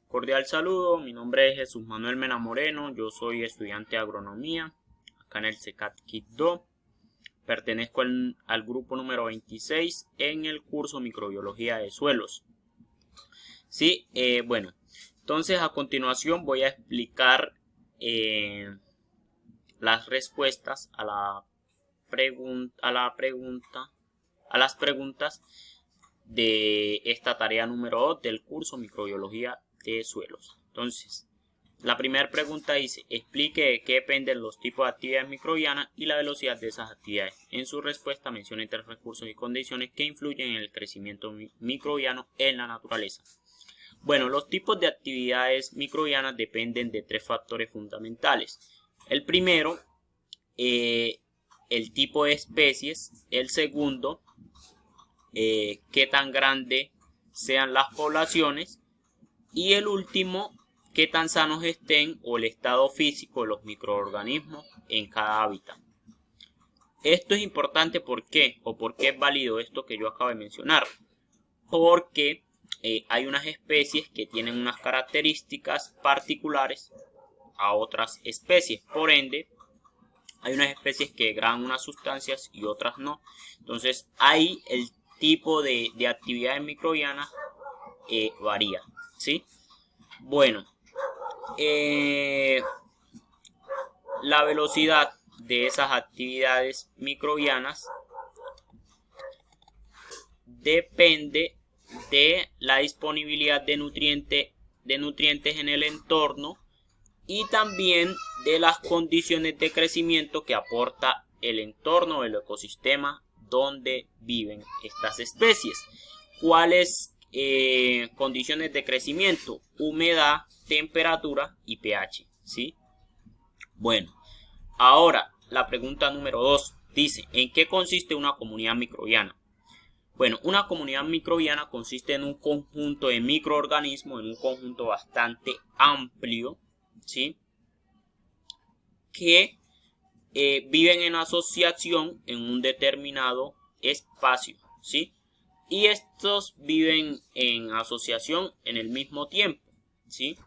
Cordial saludo, mi nombre es Jesús Manuel Mena Moreno, yo soy estudiante de agronomía acá en el CECAT Quibdó. Pertenezco al grupo número 26 en el curso Microbiología de Suelos. Sí, bueno, entonces a continuación voy a explicar las respuestas a las preguntas de esta tarea número 2 del curso Microbiología de Suelos. Entonces, la primera pregunta dice: explique de qué dependen los tipos de actividades microbianas y la velocidad de esas actividades. En su respuesta mencione 3 recursos y condiciones que influyen en el crecimiento microbiano en la naturaleza. Bueno, los tipos de actividades microbianas dependen de 3 factores fundamentales. El primero, el tipo de especies. El segundo, qué tan grande sean las poblaciones. Y el último, qué tan sanos estén o el estado físico de los microorganismos en cada hábitat. Esto es importante, ¿por qué? ¿O por qué es válido esto que yo acabo de mencionar? Porque hay unas especies que tienen unas características particulares a otras especies. Por ende, hay unas especies que degradan unas sustancias y otras no. Entonces, ahí el tipo de actividades microbianas varía, ¿sí? Bueno, la velocidad de esas actividades microbianas depende de la disponibilidad de nutrientes en el entorno y también de las condiciones de crecimiento que aporta el entorno del ecosistema donde viven estas especies. ¿Cuáles condiciones de crecimiento? Humedad, temperatura y pH, ¿sí? Bueno, ahora la pregunta número 2 dice: ¿en qué consiste una comunidad microbiana? Bueno, una comunidad microbiana consiste en un conjunto de microorganismos, en un conjunto bastante amplio, ¿sí? Que viven en asociación en un determinado espacio, ¿sí? Y estos viven en asociación en el mismo tiempo, ¿sí?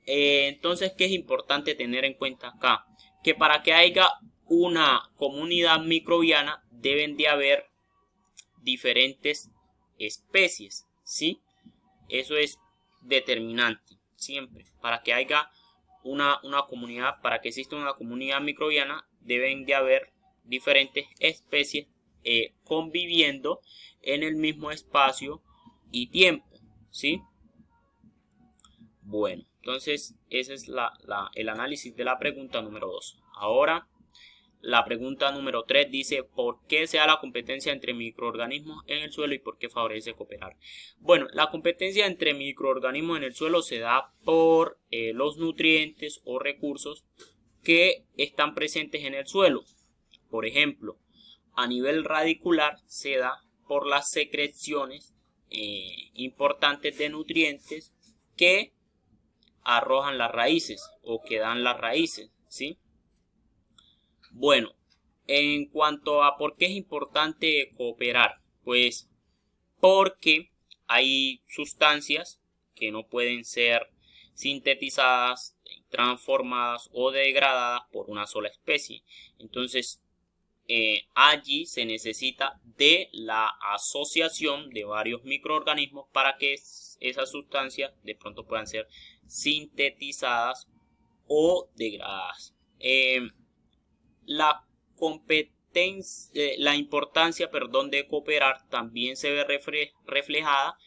Entonces, ¿qué es importante tener en cuenta acá? Que para que haya una comunidad microbiana deben de haber diferentes especies, ¿sí? Eso es determinante siempre. Para que haya una comunidad, para que exista una comunidad microbiana, deben de haber diferentes especies conviviendo en el mismo espacio y tiempo, ¿sí? Bueno, entonces ese es el análisis de la pregunta número 2. Ahora, la pregunta número 3 dice: ¿por qué se da la competencia entre microorganismos en el suelo y por qué favorece cooperar? Bueno, la competencia entre microorganismos en el suelo se da por los nutrientes o recursos que están presentes en el suelo. Por ejemplo, a nivel radicular se da por las secreciones importantes de nutrientes que arrojan las raíces o que dan las raíces, ¿sí? Bueno, en cuanto a por qué es importante cooperar, pues porque hay sustancias que no pueden ser sintetizadas, transformadas o degradadas por una sola especie. Entonces, allí se necesita de la asociación de varios microorganismos para que esas sustancias de pronto puedan ser sintetizadas o degradadas. La importancia de cooperar también se ve reflejada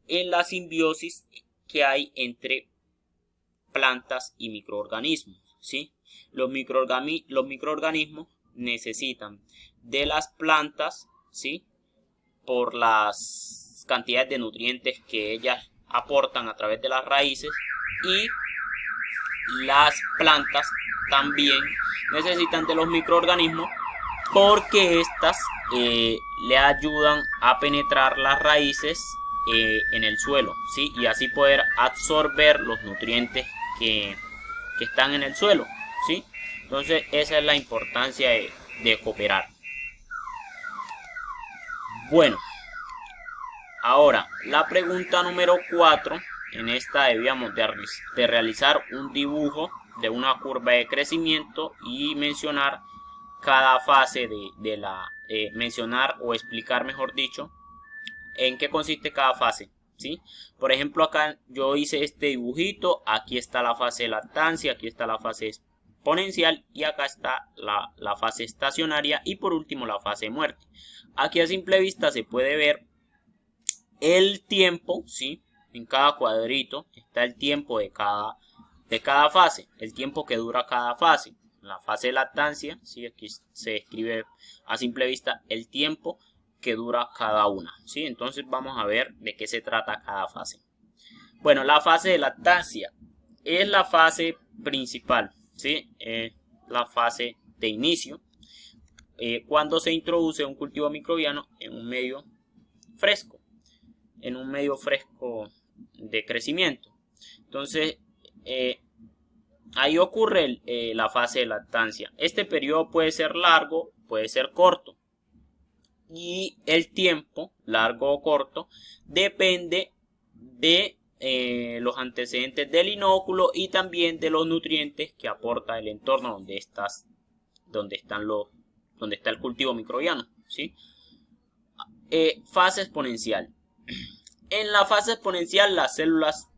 en la simbiosis que hay entre plantas y microorganismos, ¿sí? Los microorganismos necesitan de las plantas, ¿sí? Por las cantidades de nutrientes que ellas aportan a través de las raíces, y las plantas también necesitan de los microorganismos porque estas le ayudan a penetrar las raíces en el suelo, ¿sí? Y así poder absorber los nutrientes que están en el suelo, ¿sí? Entonces esa es la importancia de cooperar. Bueno, ahora la pregunta número 4 en esta debíamos de realizar un dibujo de una curva de crecimiento y mencionar cada fase de la mencionar o explicar, mejor dicho, en qué consiste cada fase, ¿sí? Por ejemplo, acá yo hice este dibujito, aquí está la fase de lactancia, aquí está la fase exponencial y acá está la fase estacionaria y por último la fase de muerte. Aquí a simple vista se puede ver el tiempo, ¿sí? En cada cuadrito está el tiempo de cada fase, el tiempo que dura cada fase. La fase de lactancia, ¿sí? Aquí se escribe a simple vista el tiempo que dura cada una, ¿sí? Entonces vamos a ver de qué se trata cada fase. Bueno, la fase de lactancia es la fase principal, ¿sí? La fase de inicio, cuando se introduce un cultivo microbiano en un medio fresco, de crecimiento. Entonces, ahí ocurre la fase de lactancia. Este periodo puede ser largo, puede ser corto. Y el tiempo, largo o corto, depende de los antecedentes del inóculo y también de los nutrientes que aporta el entorno donde está el cultivo microbiano, ¿sí? Fase exponencial. En la fase exponencial las células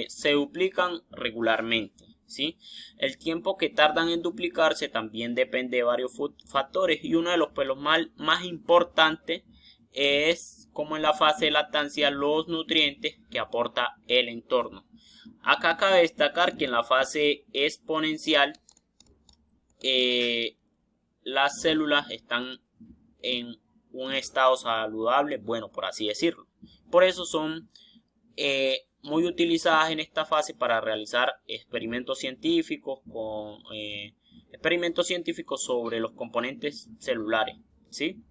se duplican regularmente, ¿sí? El tiempo que tardan en duplicarse también depende de varios factores y uno de los más importantes es, como en la fase de lactancia, los nutrientes que aporta el entorno. Acá cabe destacar que en la fase exponencial las células están en un estado saludable, bueno, por así decirlo. Por eso son muy utilizadas en esta fase para realizar experimentos científicos sobre los componentes celulares, ¿sí?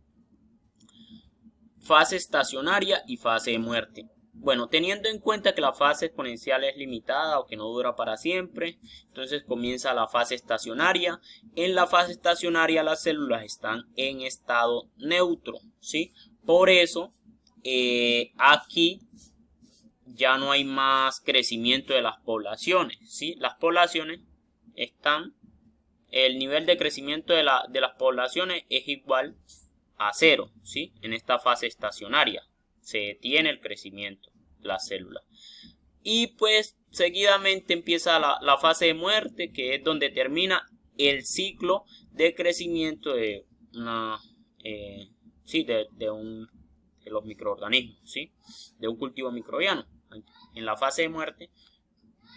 Fase estacionaria y fase de muerte. Bueno, teniendo en cuenta que la fase exponencial es limitada o que no dura para siempre, entonces comienza la fase estacionaria. En la fase estacionaria las células están en estado neutro, ¿sí? Por eso aquí ya no hay más crecimiento de las poblaciones, ¿sí? Las poblaciones el nivel de crecimiento de las poblaciones es igual a 0, ¿sí? En esta fase estacionaria se detiene el crecimiento de las células. Y pues seguidamente empieza la fase de muerte, que es donde termina el ciclo de crecimiento de los microorganismos, ¿sí? De un cultivo microbiano. En la fase de muerte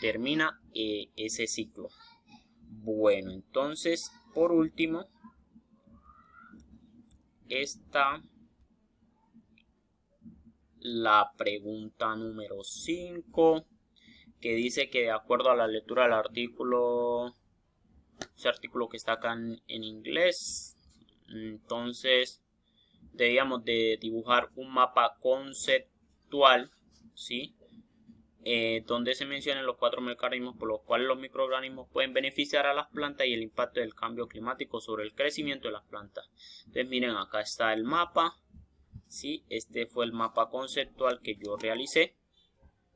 termina ese ciclo. Bueno, entonces por último está la pregunta número 5, que dice que de acuerdo a la lectura del artículo, ese artículo que está acá en inglés, entonces debíamos de dibujar un mapa conceptual, ¿sí? Donde se mencionan los 4 mecanismos por los cuales los microorganismos pueden beneficiar a las plantas y el impacto del cambio climático sobre el crecimiento de las plantas. Entonces miren, acá está el mapa, ¿sí? Este fue el mapa conceptual que yo realicé.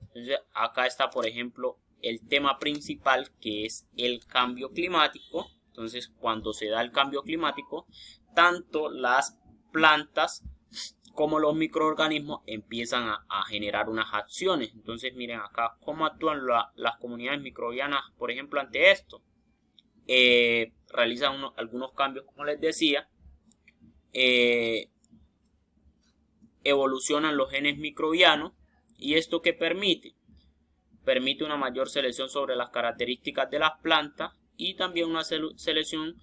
Entonces acá está, por ejemplo, el tema principal, que es el cambio climático. Entonces cuando se da el cambio climático, tanto las plantas como los microorganismos empiezan a generar unas acciones. Entonces miren acá cómo actúan las comunidades microbianas, por ejemplo, ante esto. Realizan algunos cambios, como les decía. Evolucionan los genes microbianos. ¿Y esto qué permite? Permite una mayor selección sobre las características de las plantas y también una selección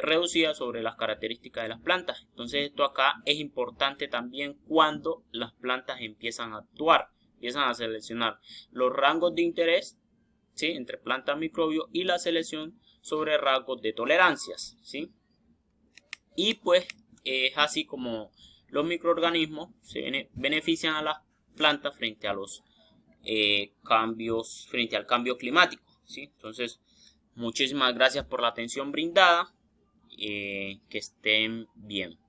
reducida sobre las características de las plantas. Entonces esto acá es importante también cuando las plantas empiezan a actuar, empiezan a seleccionar los rangos de interés, ¿sí? Entre plantas microbios y la selección sobre rasgos de tolerancias, ¿sí? Y pues es así como los microorganismos se benefician a las plantas frente a los frente al cambio climático, ¿sí? Entonces muchísimas gracias por la atención brindada. Que estén bien.